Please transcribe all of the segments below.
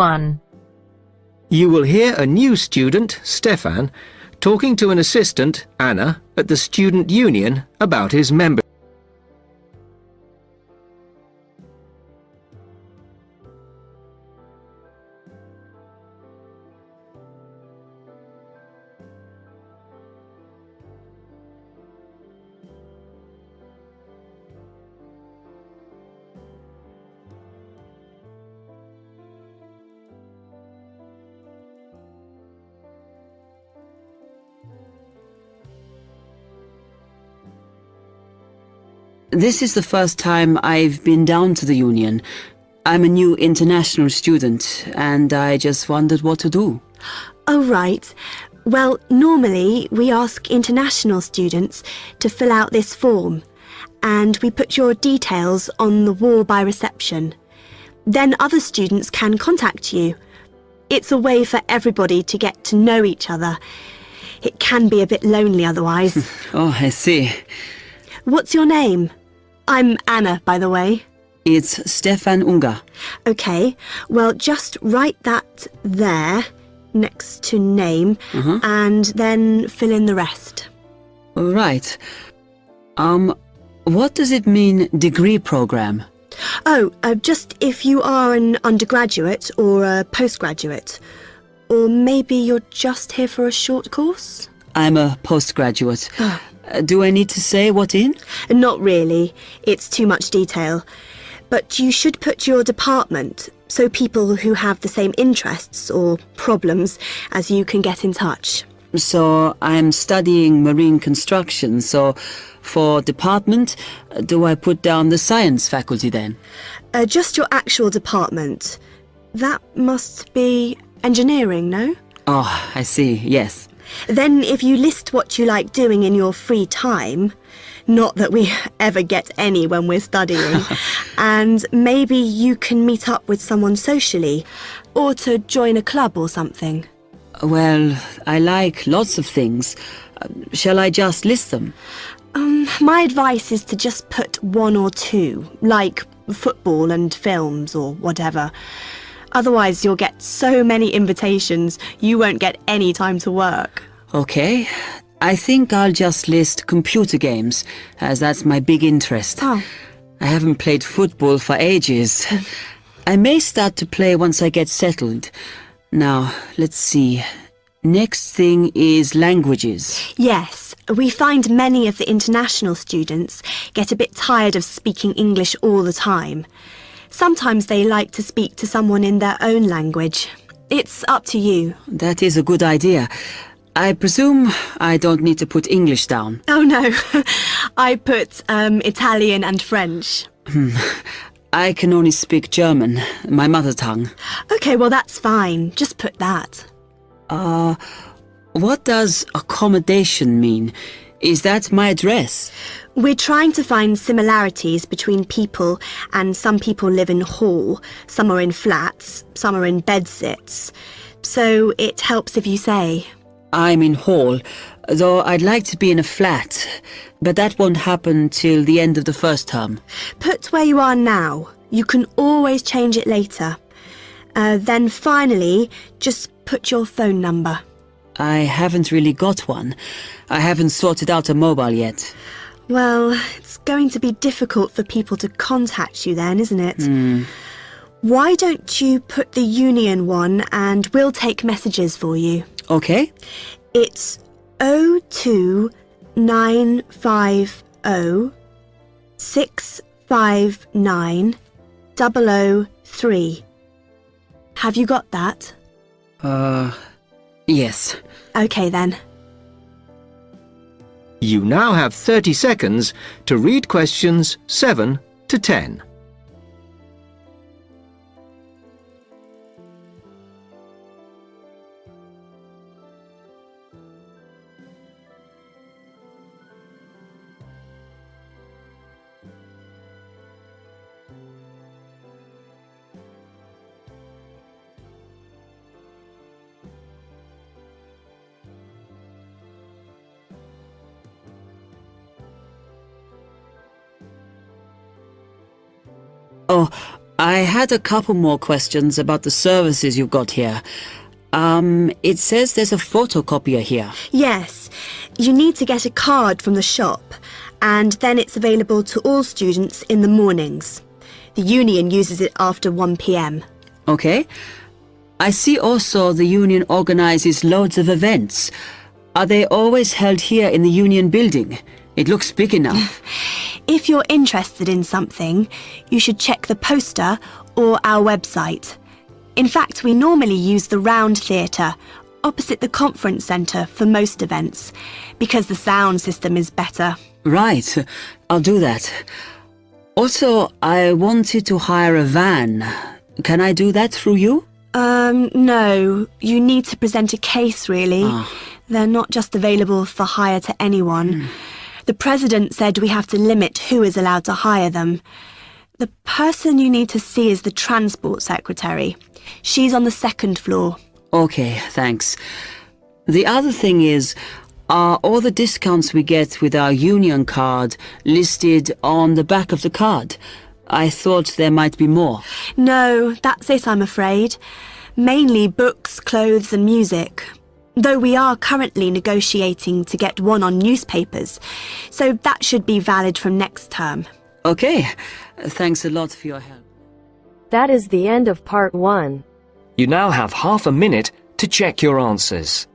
1. You will hear a new student, Stefan, talking to an assistant, Anna, at the student union about his membership. This is the first time I've been down to the union. I'm a new international student, and I just wondered what to do. Oh, right. Well, normally we ask international students to fill out this form, and we put your details on the wall by reception. Then other students can contact you. It's a way for everybody to get to know each other. It can be a bit lonely otherwise. Oh, I see. What's your name? I'm Anna, by the way. It's Stefan Ungar. OK, well, just write that there, next to name, and then fill in the rest. Right. What does it mean, degree program? Oh, just if you are an undergraduate or a postgraduate. Or maybe you're just here for a short course? I'm a postgraduate. Do I need to say what in? Not really. It's too much detail. But you should put your department, so people who have the same interests or problems as you can get in touch. So I'm studying marine construction, so for department, do I put down the science faculty then? Just your actual department. That must be engineering, no? Oh, I see, yes. Then if you list what you like doing in your free time, not that we ever get any when we're studying, and maybe you can meet up with someone socially, or to join a club or something. Well, I like lots of things. Shall I just list them? My advice is to just put one or two, like football and films or whatever. Otherwise, you'll get so many invitations, you won't get any time to work. Okay. I think I'll just list computer games, as that's my big interest. Oh. I haven't played football for ages. I may start to play once I get settled. Now, let's see. Next thing is languages. Yes, we find many of the international students get a bit tired of speaking English all the time. Sometimes they like to speak to someone in their own language. It's up to you. That is a good idea. I presume I don't need to put English down. Oh no, I put Italian and French. I can only speak German, my mother tongue. Okay, well that's fine. Just put that. What does accommodation mean? Is that my address? We're trying to find similarities between people, and some people live in hall, some are in flats, some are in bedsits. So it helps if you say. I'm in hall, though I'd like to be in a flat, but that won't happen till the end of the first term. Put where you are now. You can always change it later. Then finally, just put your phone number. I haven't really got one. I haven't sorted out a mobile yet. Well, it's going to be difficult for people to contact you then, isn't it? Why don't you put the union one and we'll take messages for you? Okay. It's 02950 659 003. Have you got that? Yes. Okay then. You now have 30 seconds to read questions 7 to 10. Oh, I had a couple more questions about the services you've got here. It says there's a photocopier here. Yes, you need to get a card from the shop, and then it's available to all students in the mornings. The union uses it after 1 p.m. Okay. I see also the union organizes loads of events. Are they always held here in the union building? It looks big enough. If you're interested in something, you should check the poster or our website. In fact, we normally use the Round Theatre, opposite the conference centre for most events, because the sound system is better. Right, I'll do that. Also, I wanted to hire a van. Can I do that through you? No. You need to present a case, really. They're not just available for hire to anyone. The president said we have to limit who is allowed to hire them. The person you need to see is the transport secretary. She's on the 2nd floor. Okay, thanks. The other thing is, are all the discounts we get with our union card listed on the back of the card? I thought there might be more. No, that's it, I'm afraid. Mainly books, clothes and music. Though we are currently negotiating to get one on newspapers, so that should be valid from next term. Okay, thanks a lot for your help. That is the end of part 1. You now have half a minute to check your answers.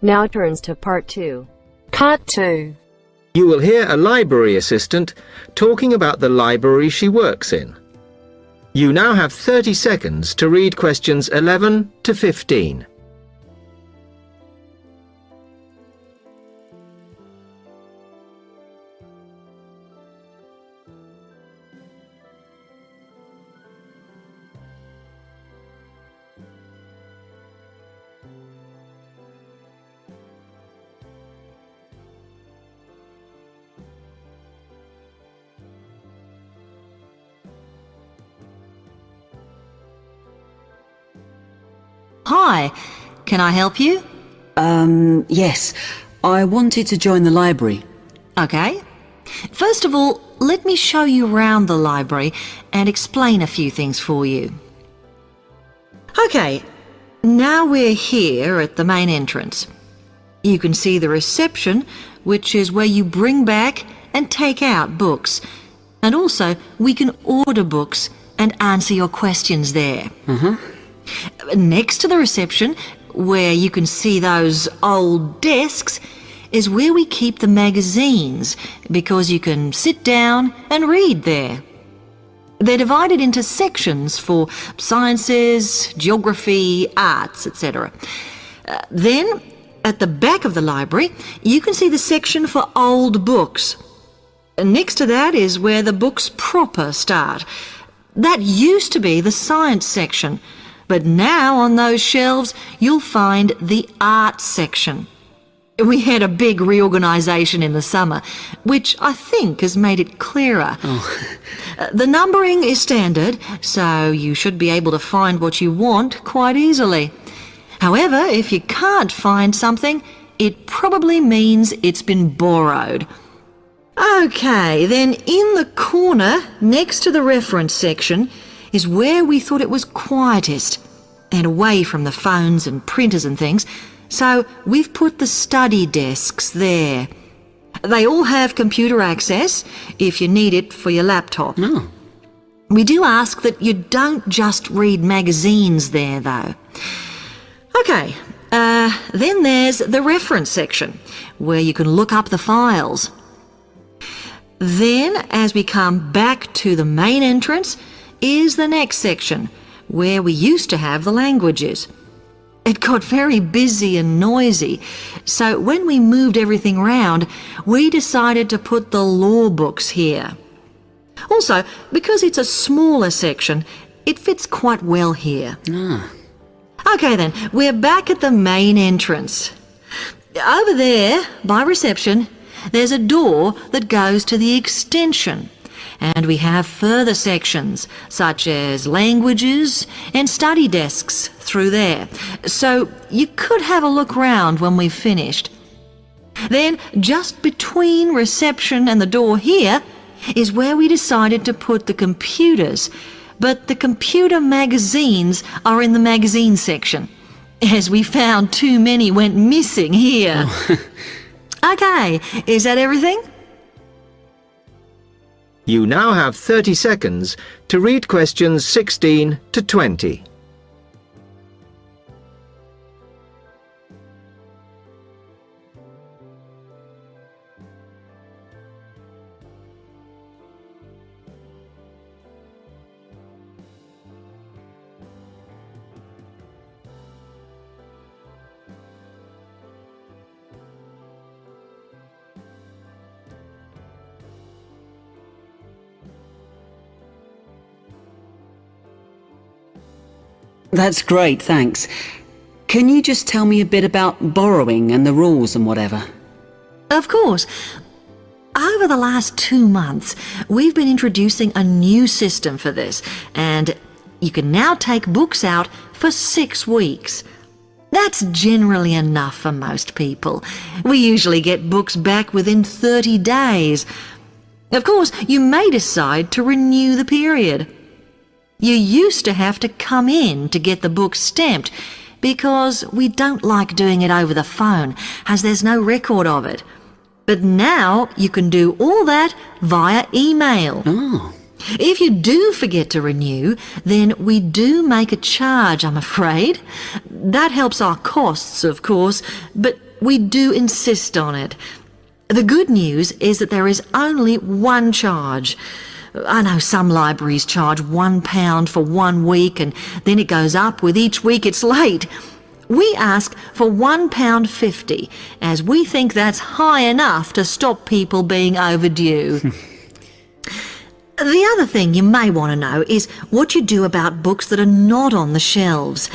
Now turns to part 2. Cut 2. You will hear a library assistant talking about the library she works in. You now have 30 seconds to read questions 11 to 15. Hi, can I help you? Yes. I wanted to join the library. Okay. First of all, let me show you around the library and explain a few things for you. Okay, now we're here at the main entrance. You can see the reception, which is where you bring back and take out books. And also, we can order books and answer your questions there. Next to the reception, where you can see those old desks, is where we keep the magazines, because you can sit down and read there. They're divided into sections for sciences, geography, arts, etc. Then, at the back of the library, you can see the section for old books. Next to that is where the books proper start. That used to be the science section, but now on those shelves you'll find the art section. We had a big reorganisation in the summer, which I think has made it clearer. The numbering is standard, so you should be able to find what you want quite easily. However, if you can't find something, it probably means it's been borrowed. Okay, then in the corner next to the reference section is where we thought it was quietest and away from the phones and printers and things, so we've put the study desks there. They all have computer access if you need it for your laptop. We do ask that you don't just read magazines there, though. Okay, then there's the reference section, where you can look up the files. Then, as we come back to the main entrance, is the next section, where we used to have the languages. It got very busy and noisy, so when we moved everything round, we decided to put the law books here. Also, because it's a smaller section, it fits quite well here. Okay then, we're back at the main entrance. Over there, by reception, there's a door that goes to the extension. And we have further sections, such as languages and study desks through there. So you could have a look round when we've finished. Then, just between reception and the door here, is where we decided to put the computers. But the computer magazines are in the magazine section, as we found too many went missing here. Okay, is that everything? You now have 30 seconds to read questions 16 to 20. That's great, thanks. Can you just tell me a bit about borrowing and the rules and whatever? Of course. Over the last 2 months, we've been introducing a new system for this, and you can now take books out for 6 weeks. That's generally enough for most people. We usually get books back within 30 days. Of course, you may decide to renew the period. You used to have to come in to get the book stamped because we don't like doing it over the phone, as there's no record of it. But now you can do all that via email. If you do forget to renew, then we do make a charge, I'm afraid. That helps our costs, of course, but we do insist on it. The good news is that there is only one charge. I know some libraries charge £1 for 1 week and then it goes up with each week it's late. We ask for £1.50 as we think that's high enough to stop people being overdue. The other thing you may want to know is what you do about books that are not on the shelves.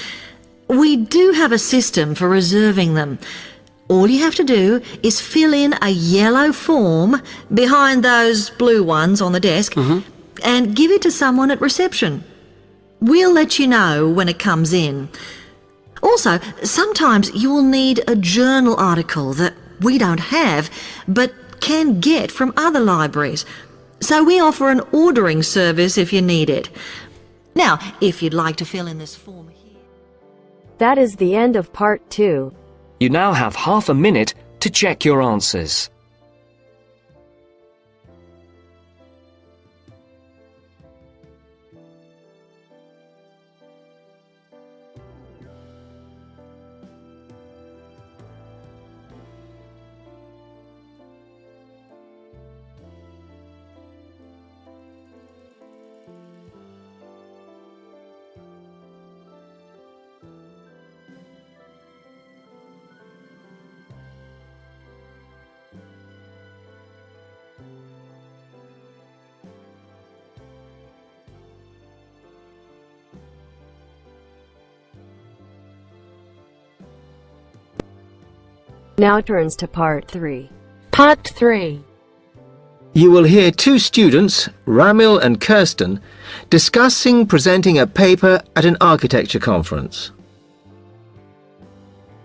We do have a system for reserving them. All you have to do is fill in a yellow form behind those blue ones on the desk and give it to someone at reception. We'll let you know when it comes in. Also, sometimes you will need a journal article that we don't have but can get from other libraries. So we offer an ordering service if you need it. Now, if you'd like to fill in this form here. That is the end of part 2. You now have half a minute to check your answers. Now turns to part 3. Part 3. You will hear 2 students, Ramil and Kirsten, discussing presenting a paper at an architecture conference.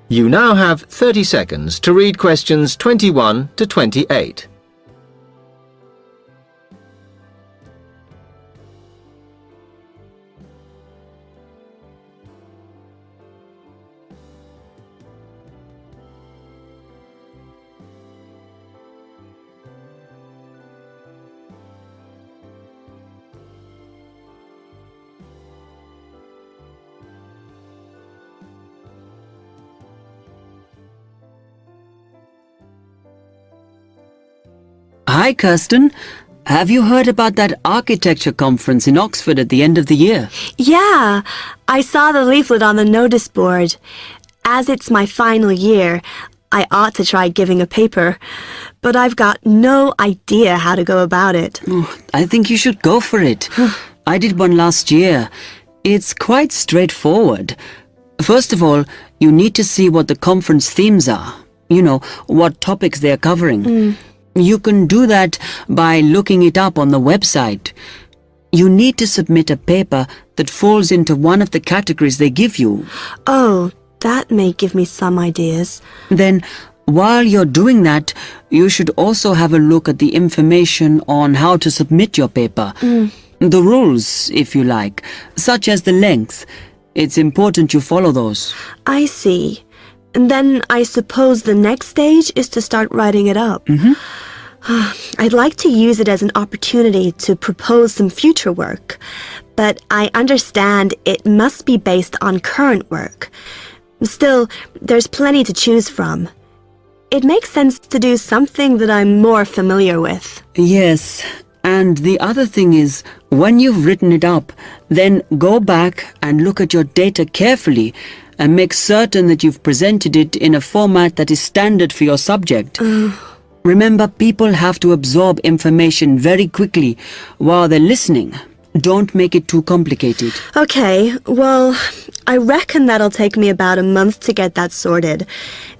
You now have 30 seconds to read questions 21 to 28. Hi, Kirsten. Have you heard about that architecture conference in Oxford at the end of the year? Yeah, I saw the leaflet on the notice board. As it's my final year, I ought to try giving a paper, but I've got no idea how to go about it. Oh, I think you should go for it. I did one last year. It's quite straightforward. First of all, you need to see what the conference themes are. You know, what topics they're covering. You can do that by looking it up on the website. You need to submit a paper that falls into one of the categories they give you. Oh, that may give me some ideas. Then, while you're doing that, you should also have a look at the information on how to submit your paper. The rules, if you like, such as the length. It's important you follow those. I see. And then I suppose the next stage is to start writing it up. I'd like to use it as an opportunity to propose some future work, but I understand it must be based on current work. Still, there's plenty to choose from. It makes sense to do something that I'm more familiar with. Yes, and the other thing is, when you've written it up, then go back and look at your data carefully and make certain that you've presented it in a format that is standard for your subject. Remember, people have to absorb information very quickly while they're listening. Don't make it too complicated. Okay, well, I reckon that'll take me about a month to get that sorted.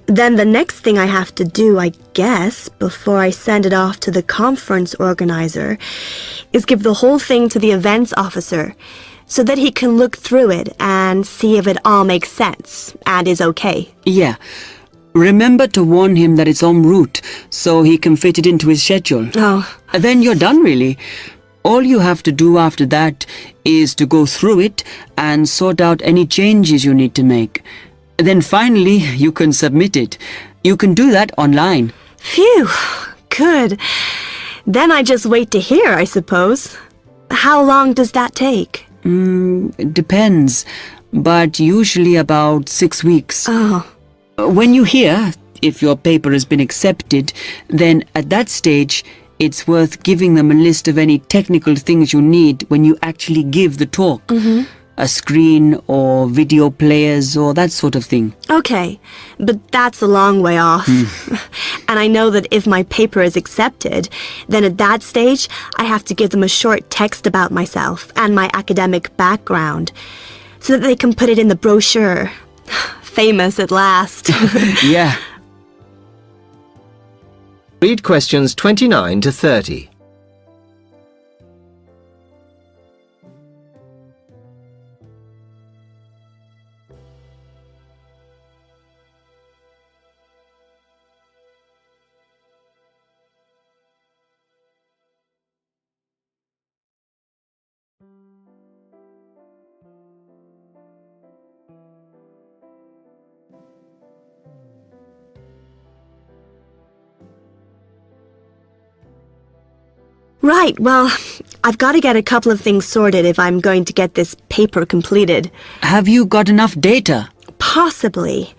Then the next thing I have to do, I guess, before I send it off to the conference organizer, is give the whole thing to the events officer so that he can look through it and see if it all makes sense and is okay. Yeah. Remember to warn him that it's en route so he can fit it into his schedule. Oh. Then you're done, really. All you have to do after that is to go through it and sort out any changes you need to make. Then finally, you can submit it. You can do that online. Phew, good. Then I just wait to hear, I suppose. How long does that take? It depends, but usually about 6 weeks. Oh. When you hear if your paper has been accepted, then at that stage, it's worth giving them a list of any technical things you need when you actually give the talk. A screen or video players or that sort of thing. Okay, but that's a long way off. And I know that if my paper is accepted, then at that stage, I have to give them a short text about myself and my academic background so that they can put it in the brochure. Famous at last. Yeah. Read questions 29 to 30. Right, well, I've got to get a couple of things sorted if I'm going to get this paper completed. Have you got enough data? Possibly.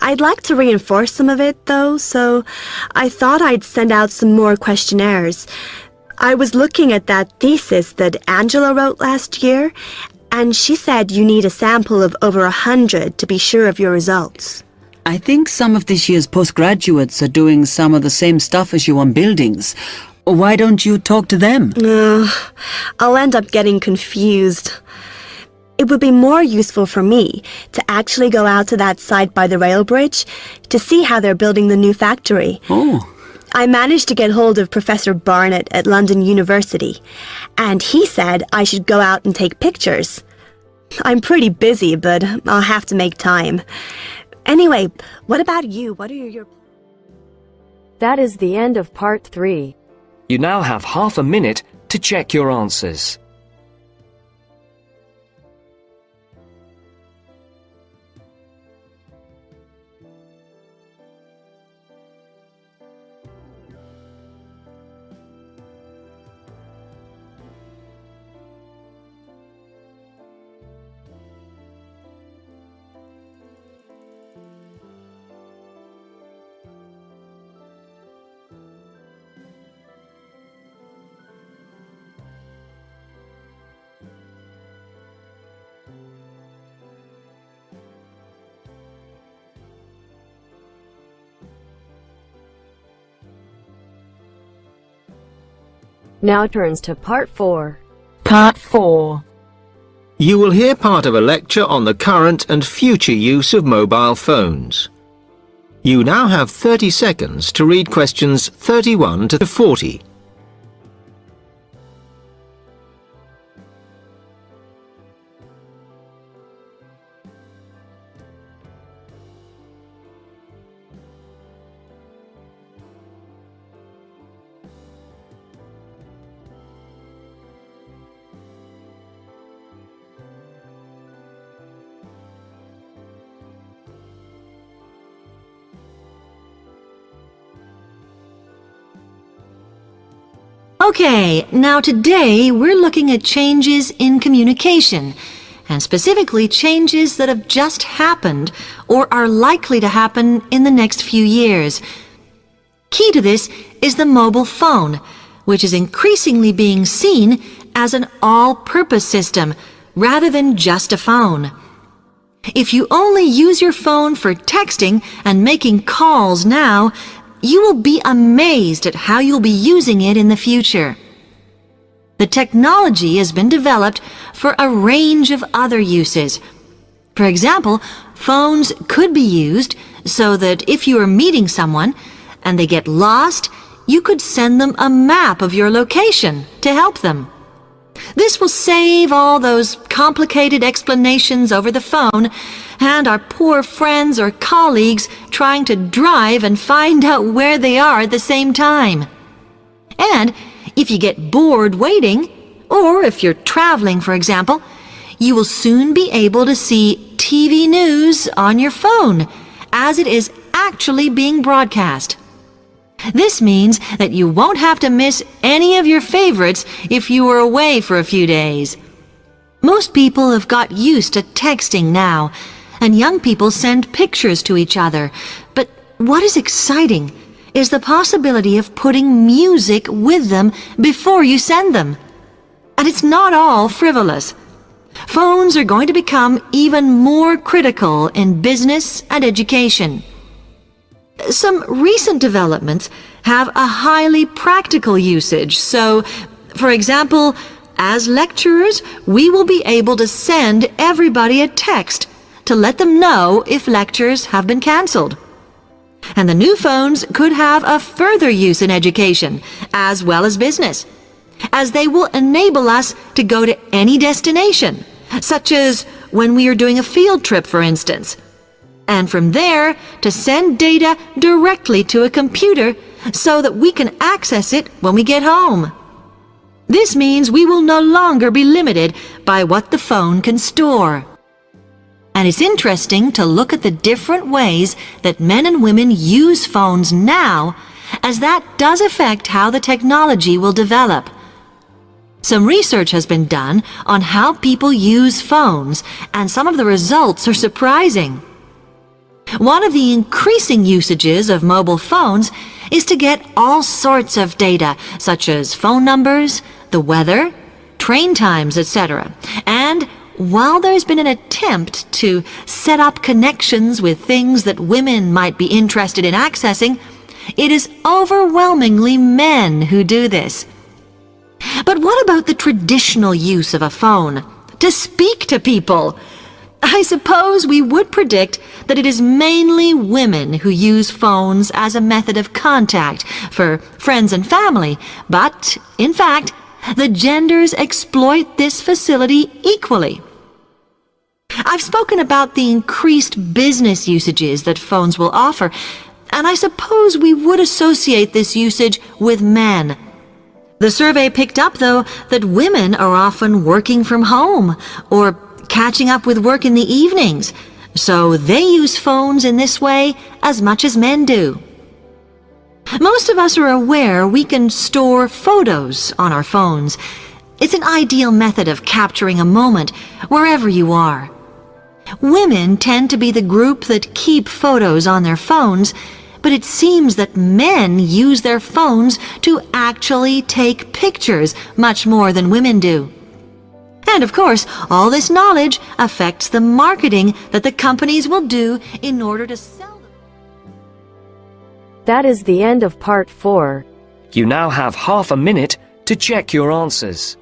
I'd like to reinforce some of it, though, so I thought I'd send out some more questionnaires. I was looking at that thesis that Angela wrote last year, and she said you need a sample of over 100 to be sure of your results. I think some of this year's postgraduates are doing some of the same stuff as you on buildings. Why don't you talk to them? I'll end up getting confused. It would be more useful for me to actually go out to that site by the rail bridge to see how they're building the new factory. Oh. I managed to get hold of Professor Barnett at London University, and he said I should go out and take pictures. I'm pretty busy, but I'll have to make time. Anyway, what about you? What are your... That is the end of part 3. You now have half a minute to check your answers. Now turns to Part 4. Part 4. You will hear part of a lecture on the current and future use of mobile phones. You now have 30 seconds to read questions 31 to 40. Okay, now today we're looking at changes in communication, and specifically changes that have just happened or are likely to happen in the next few years. Key to this is the mobile phone, which is increasingly being seen as an all-purpose system rather than just a phone. If you only use your phone for texting and making calls now, you will be amazed at how you'll be using it in the future. The technology has been developed for a range of other uses. For example, phones could be used so that if you are meeting someone and they get lost, you could send them a map of your location to help them. This will save all those complicated explanations over the phone and our poor friends or colleagues trying to drive and find out where they are at the same time. And if you get bored waiting, or if you're traveling, for example, you will soon be able to see TV news on your phone as it is actually being broadcast. This means that you won't have to miss any of your favorites if you were away for a few days. Most people have got used to texting now, and young people send pictures to each other. But what is exciting is the possibility of putting music with them before you send them. And it's not all frivolous. Phones are going to become even more critical in business and education. Some recent developments have a highly practical usage. So, for example, as lecturers, we will be able to send everybody a text to let them know if lectures have been cancelled. And the new phones could have a further use in education, as well as business, as they will enable us to go to any destination, such as when we are doing a field trip, for instance. And from there, to send data directly to a computer so that we can access it when we get home. This means we will no longer be limited by what the phone can store. And it's interesting to look at the different ways that men and women use phones now, as that does affect how the technology will develop. Some research has been done on how people use phones, and some of the results are surprising. One of the increasing usages of mobile phones is to get all sorts of data, such as phone numbers, the weather, train times, etc. And while there's been an attempt to set up connections with things that women might be interested in accessing, it is overwhelmingly men who do this. But what about the traditional use of a phone? To speak to people? I suppose we would predict that it is mainly women who use phones as a method of contact for friends and family, but, in fact, the genders exploit this facility equally. I've spoken about the increased business usages that phones will offer, and I suppose we would associate this usage with men. The survey picked up, though, that women are often working from home or catching up with work in the evenings, so they use phones in this way as much as men do. Most of us are aware we can store photos on our phones. It's an ideal method of capturing a moment wherever you are. Women tend to be the group that keep photos on their phones, but it seems that men use their phones to actually take pictures much more than women do. And of course, all this knowledge affects the marketing that the companies will do in order to sell them. That is the end of Part 4. You now have half a minute to check your answers.